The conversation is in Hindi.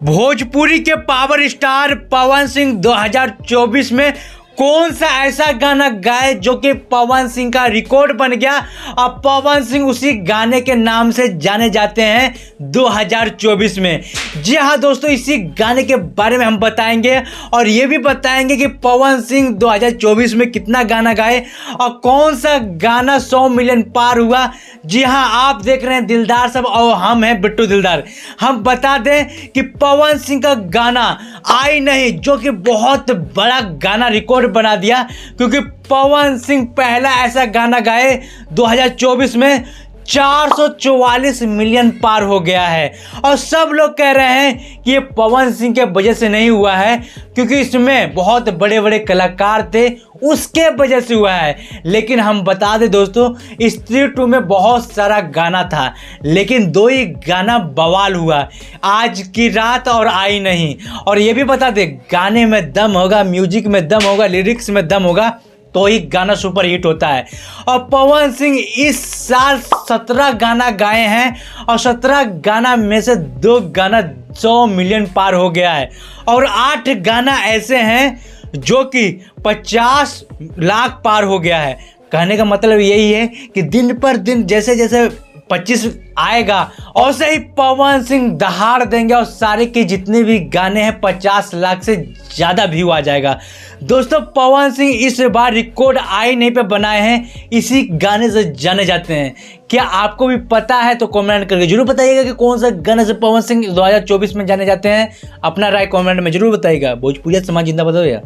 भोजपुरी के पावर स्टार पवन सिंह 2024 में कौन सा ऐसा गाना गाए जो कि पवन सिंह का रिकॉर्ड बन गया और पवन सिंह उसी गाने के नाम से जाने जाते हैं 2024 में। जी हाँ दोस्तों, इसी गाने के बारे में हम बताएंगे और ये भी बताएंगे कि पवन सिंह 2024 में कितना गाना गाए और कौन सा गाना 100 मिलियन पार हुआ। जी हाँ, आप देख रहे हैं दिलदार सब और हम हैं बिट्टू दिलदार। हम बता दें कि पवन सिंह का गाना आई नहीं जो कि बहुत बड़ा गाना रिकॉर्ड बना दिया, क्योंकि पवन सिंह पहला ऐसा गाना गाए 2024 में 444 मिलियन पार हो गया है। और सब लोग कह रहे हैं कि ये पवन सिंह के वजह से नहीं हुआ है, क्योंकि इसमें बहुत बड़े बड़े कलाकार थे उसके वजह से हुआ है। लेकिन हम बता दें दोस्तों, स्त्री 2 में बहुत सारा गाना था लेकिन 2 ही गाना बवाल हुआ, आज की रात और आई नहीं। और ये भी बता दें, गाने में दम होगा, म्यूजिक में दम होगा, लिरिक्स में दम होगा तो ही गाना सुपर हिट होता है। और पवन सिंह इस साल 17 गाना गाए हैं और 17 गाना में से 2 गाना 100 मिलियन पार हो गया है और 8 गाना ऐसे हैं जो कि 50 लाख पार हो गया है। कहने का मतलब यही है कि दिन पर दिन जैसे जैसे 25 आएगा और से ही पवन सिंह दहाड़ देंगे और सारे के जितने भी गाने हैं 50 लाख से ज़्यादा व्यू आ जाएगा। दोस्तों, पवन सिंह इस बार रिकॉर्ड आई नहीं पे बनाए हैं, इसी गाने से जाने जाते हैं। क्या आपको भी पता है तो कमेंट करके जरूर बताइएगा कि कौन सा गाने से पवन सिंह 2024 में जाने जाते हैं। अपना राय कमेंट में जरूर बताइएगा। भोजपुरी समाज जिंदाबाद हो या।